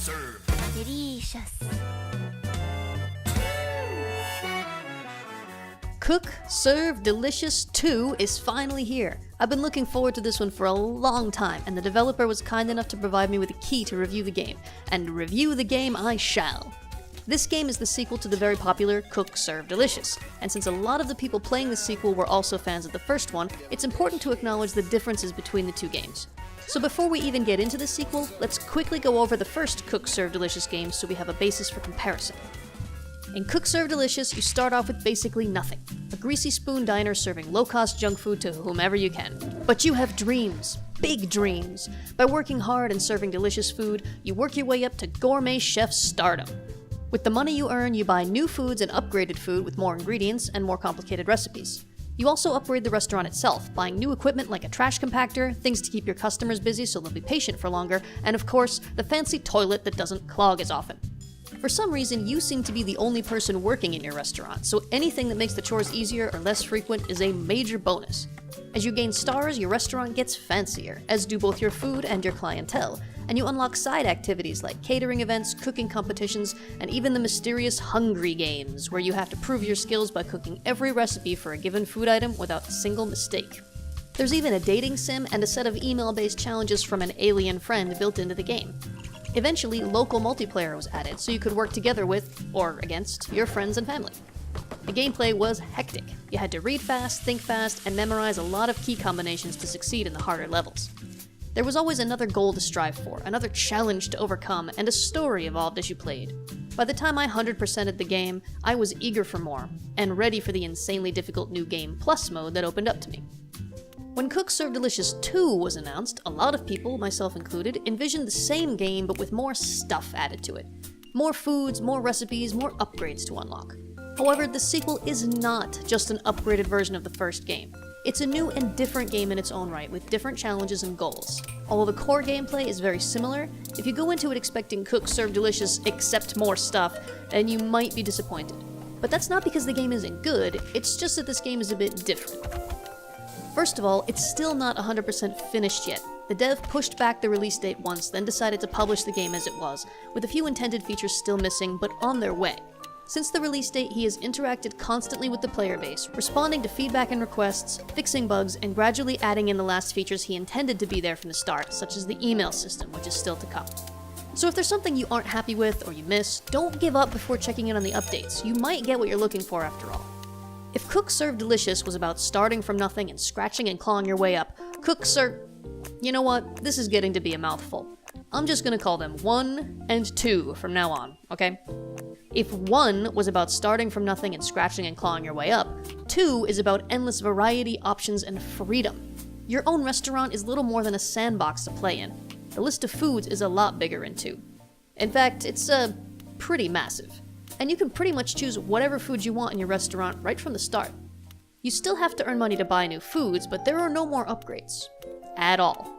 serve. Delicious. Cook, Serve, Delicious 2 is finally here. I've been looking forward to this one for a long time, and the developer was kind enough to provide me with a key to review the game. And review the game I shall. This game is the sequel to the very popular Cook, Serve, Delicious, and since a lot of the people playing the sequel were also fans of the first one, it's important to acknowledge the differences between the two games. So before we even get into the sequel, let's quickly go over the first Cook, Serve, Delicious game so we have a basis for comparison. In Cook, Serve, Delicious, you start off with basically nothing. A greasy spoon diner serving low-cost junk food to whomever you can. But you have dreams. Big dreams. By working hard and serving delicious food, you work your way up to gourmet chef stardom. With the money you earn, you buy new foods and upgraded food with more ingredients and more complicated recipes. You also upgrade the restaurant itself, buying new equipment like a trash compactor, things to keep your customers busy so they'll be patient for longer, and of course, the fancy toilet that doesn't clog as often. For some reason, you seem to be the only person working in your restaurant, so anything that makes the chores easier or less frequent is a major bonus. As you gain stars, your restaurant gets fancier, as do both your food and your clientele, and you unlock side activities like catering events, cooking competitions, and even the mysterious Hungry Games, where you have to prove your skills by cooking every recipe for a given food item without a single mistake. There's even a dating sim and a set of email-based challenges from an alien friend built into the game. Eventually, local multiplayer was added, so you could work together with, or against, your friends and family. The gameplay was hectic. You had to read fast, think fast, and memorize a lot of key combinations to succeed in the harder levels. There was always another goal to strive for, another challenge to overcome, and a story evolved as you played. By the time I 100%ed the game, I was eager for more, and ready for the insanely difficult new Game Plus mode that opened up to me. When Cook, Serve, Delicious 2 was announced, a lot of people, myself included, envisioned the same game but with more stuff added to it. More foods, more recipes, more upgrades to unlock. However, the sequel is not just an upgraded version of the first game. It's a new and different game in its own right, with different challenges and goals. Although the core gameplay is very similar, if you go into it expecting Cook, Serve, Delicious except more stuff, then you might be disappointed. But that's not because the game isn't good, it's just that this game is a bit different. First of all, it's still not 100% finished yet. The dev pushed back the release date once, then decided to publish the game as it was, with a few intended features still missing, but on their way. Since the release date, he has interacted constantly with the player base, responding to feedback and requests, fixing bugs, and gradually adding in the last features he intended to be there from the start, such as the email system, which is still to come. So if there's something you aren't happy with or you miss, don't give up before checking in on the updates. You might get what you're looking for after all. If Cook, Serve, Delicious was about starting from nothing and scratching and clawing your way up, Cook, Serve... You know what? This is getting to be a mouthful. I'm just gonna call them 1 and 2 from now on, okay? If 1 was about starting from nothing and scratching and clawing your way up, 2 is about endless variety, options, and freedom. Your own restaurant is little more than a sandbox to play in. The list of foods is a lot bigger in 2. In fact, it's pretty massive. And you can pretty much choose whatever food you want in your restaurant right from the start. You still have to earn money to buy new foods, but there are no more upgrades. At all.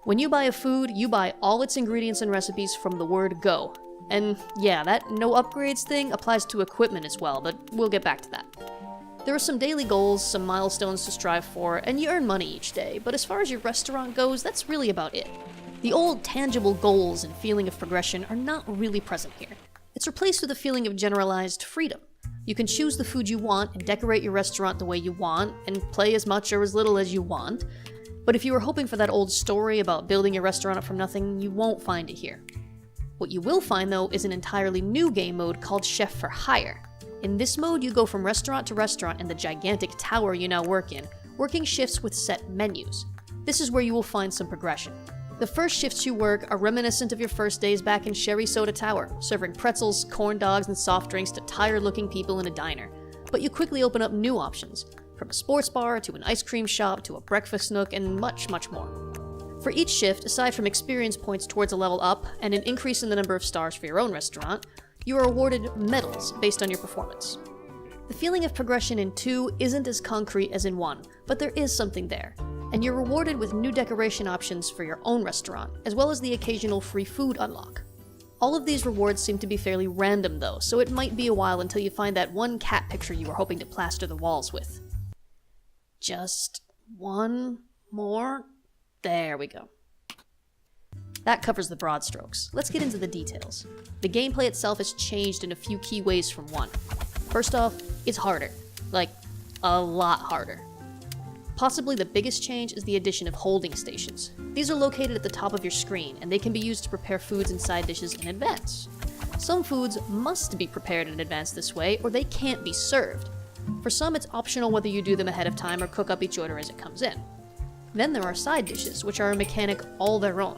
When you buy a food, you buy all its ingredients and recipes from the word go. And yeah, that no upgrades thing applies to equipment as well, but we'll get back to that. There are some daily goals, some milestones to strive for, and you earn money each day, but as far as your restaurant goes, that's really about it. The old tangible goals and feeling of progression are not really present here. It's replaced with a feeling of generalized freedom. You can choose the food you want and decorate your restaurant the way you want, and play as much or as little as you want. But if you were hoping for that old story about building your restaurant up from nothing, you won't find it here. What you will find, though, is an entirely new game mode called Chef for Hire. In this mode, you go from restaurant to restaurant in the gigantic tower you now work in, working shifts with set menus. This is where you will find some progression. The first shifts you work are reminiscent of your first days back in Sherry Soda Tower, serving pretzels, corn dogs, and soft drinks to tired-looking people in a diner. But you quickly open up new options, from a sports bar to an ice cream shop to a breakfast nook, and much, much more. For each shift, aside from experience points towards a level up and an increase in the number of stars for your own restaurant, you are awarded medals based on your performance. The feeling of progression in 2 isn't as concrete as in 1, but there is something there. And you're rewarded with new decoration options for your own restaurant, as well as the occasional free food unlock. All of these rewards seem to be fairly random though, so it might be a while until you find that one cat picture you were hoping to plaster the walls with. Just one more? There we go. That covers the broad strokes. Let's get into the details. The gameplay itself has changed in a few key ways from 1. First off, it's harder. Like, a lot harder. Possibly the biggest change is the addition of holding stations. These are located at the top of your screen, and they can be used to prepare foods and side dishes in advance. Some foods must be prepared in advance this way, or they can't be served. For some, it's optional whether you do them ahead of time or cook up each order as it comes in. Then there are side dishes, which are a mechanic all their own.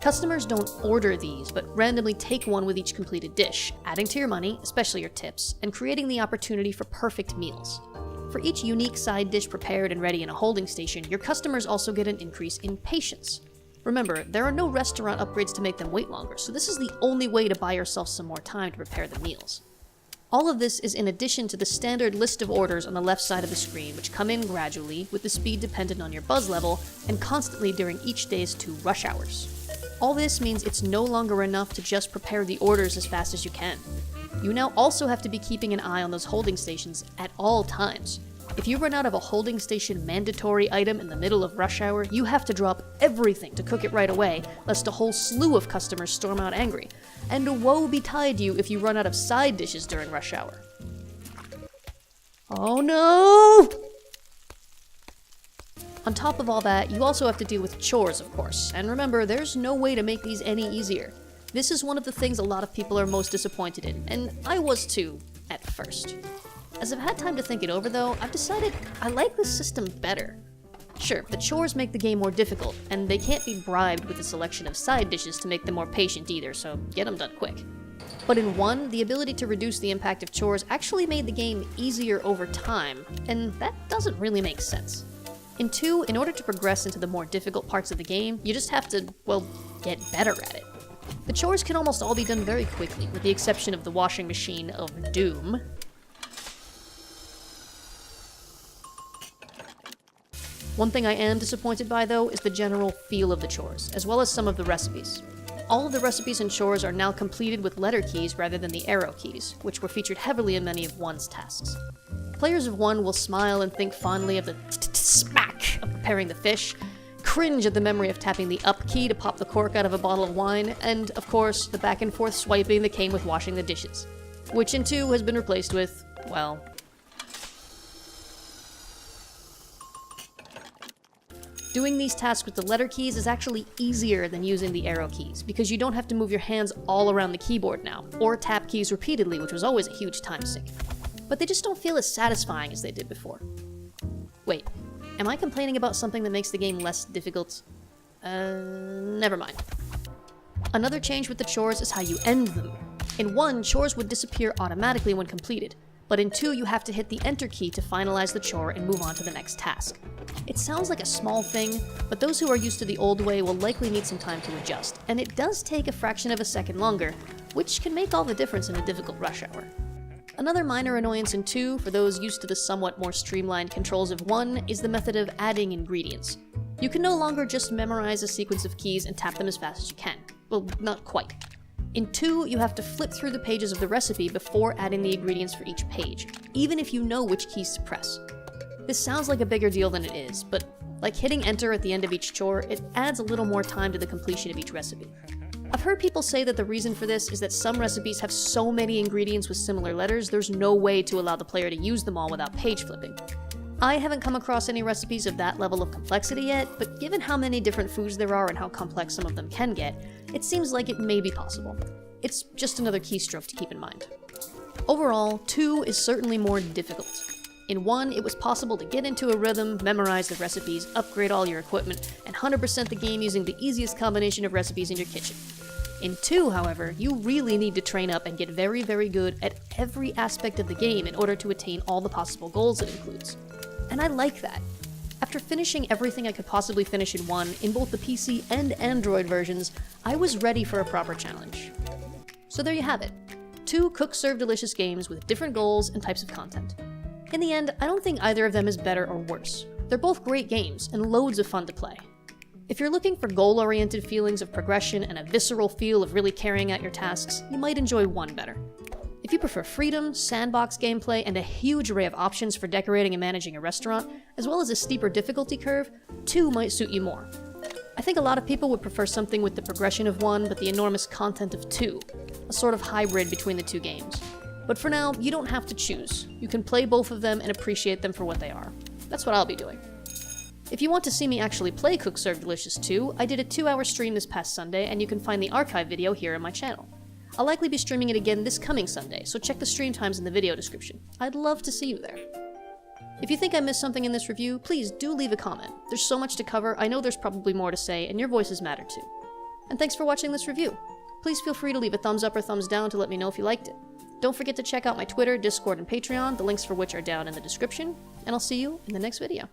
Customers don't order these, but randomly take one with each completed dish, adding to your money, especially your tips, and creating the opportunity for perfect meals. For each unique side dish prepared and ready in a holding station, your customers also get an increase in patience. Remember, there are no restaurant upgrades to make them wait longer, so this is the only way to buy yourself some more time to prepare the meals. All of this is in addition to the standard list of orders on the left side of the screen, which come in gradually, with the speed dependent on your buzz level, and constantly during each day's 2 rush hours. All this means it's no longer enough to just prepare the orders as fast as you can. You now also have to be keeping an eye on those holding stations at all times. If you run out of a holding station mandatory item in the middle of rush hour, you have to drop everything to cook it right away, lest a whole slew of customers storm out angry. And woe betide you if you run out of side dishes during rush hour. Oh no! On top of all that, you also have to deal with chores, of course, and remember, there's no way to make these any easier. This is one of the things a lot of people are most disappointed in, and I was too, at first. As I've had time to think it over though, I've decided I like this system better. Sure, the chores make the game more difficult, and they can't be bribed with a selection of side dishes to make them more patient either, so get them done quick. But in 1, the ability to reduce the impact of chores actually made the game easier over time, and that doesn't really make sense. In 2, in order to progress into the more difficult parts of the game, you just have to, well, get better at it. The chores can almost all be done very quickly, with the exception of the washing machine of doom. One thing I am disappointed by, though, is the general feel of the chores, as well as some of the recipes. All of the recipes and chores are now completed with letter keys rather than the arrow keys, which were featured heavily in many of 1's tasks. Players of 1 will smile and think fondly of the smack of preparing the fish, cringe at the memory of tapping the up key to pop the cork out of a bottle of wine, and, of course, the back and forth swiping that came with washing the dishes, which in 2 has been replaced with, well, doing these tasks with the letter keys is actually easier than using the arrow keys, because you don't have to move your hands all around the keyboard now, or tap keys repeatedly, which was always a huge time sink. But they just don't feel as satisfying as they did before. Wait, am I complaining about something that makes the game less difficult? Never mind. Another change with the chores is how you end them. In 1, chores would disappear automatically when completed, but in 2, you have to hit the enter key to finalize the chore and move on to the next task. It sounds like a small thing, but those who are used to the old way will likely need some time to adjust, and it does take a fraction of a second longer, which can make all the difference in a difficult rush hour. Another minor annoyance in 2, for those used to the somewhat more streamlined controls of 1, is the method of adding ingredients. You can no longer just memorize a sequence of keys and tap them as fast as you can. Well, not quite. In 2, you have to flip through the pages of the recipe before adding the ingredients for each page, even if you know which keys to press. This sounds like a bigger deal than it is, but like hitting enter at the end of each chore, it adds a little more time to the completion of each recipe. I've heard people say that the reason for this is that some recipes have so many ingredients with similar letters, there's no way to allow the player to use them all without page flipping. I haven't come across any recipes of that level of complexity yet, but given how many different foods there are and how complex some of them can get, it seems like it may be possible. It's just another keystroke to keep in mind. Overall, 2 is certainly more difficult. In 1, it was possible to get into a rhythm, memorize the recipes, upgrade all your equipment, and 100% the game using the easiest combination of recipes in your kitchen. In 2, however, you really need to train up and get very, very good at every aspect of the game in order to attain all the possible goals it includes. And I like that. After finishing everything I could possibly finish in 1, in both the PC and Android versions, I was ready for a proper challenge. So there you have it. 2 cook-serve delicious games with different goals and types of content. In the end, I don't think either of them is better or worse. They're both great games, and loads of fun to play. If you're looking for goal-oriented feelings of progression and a visceral feel of really carrying out your tasks, you might enjoy 1 better. If you prefer freedom, sandbox gameplay, and a huge array of options for decorating and managing a restaurant, as well as a steeper difficulty curve, 2 might suit you more. I think a lot of people would prefer something with the progression of 1 but the enormous content of 2, a sort of hybrid between the two games. But for now, you don't have to choose. You can play both of them and appreciate them for what they are. That's what I'll be doing. If you want to see me actually play Cook Serve Delicious 2, I did a 2-hour stream this past Sunday, and you can find the archive video here on my channel. I'll likely be streaming it again this coming Sunday, so check the stream times in the video description. I'd love to see you there. If you think I missed something in this review, please do leave a comment. There's so much to cover, I know there's probably more to say, and your voices matter too. And thanks for watching this review. Please feel free to leave a thumbs up or thumbs down to let me know if you liked it. Don't forget to check out my Twitter, Discord, and Patreon, the links for which are down in the description, and I'll see you in the next video.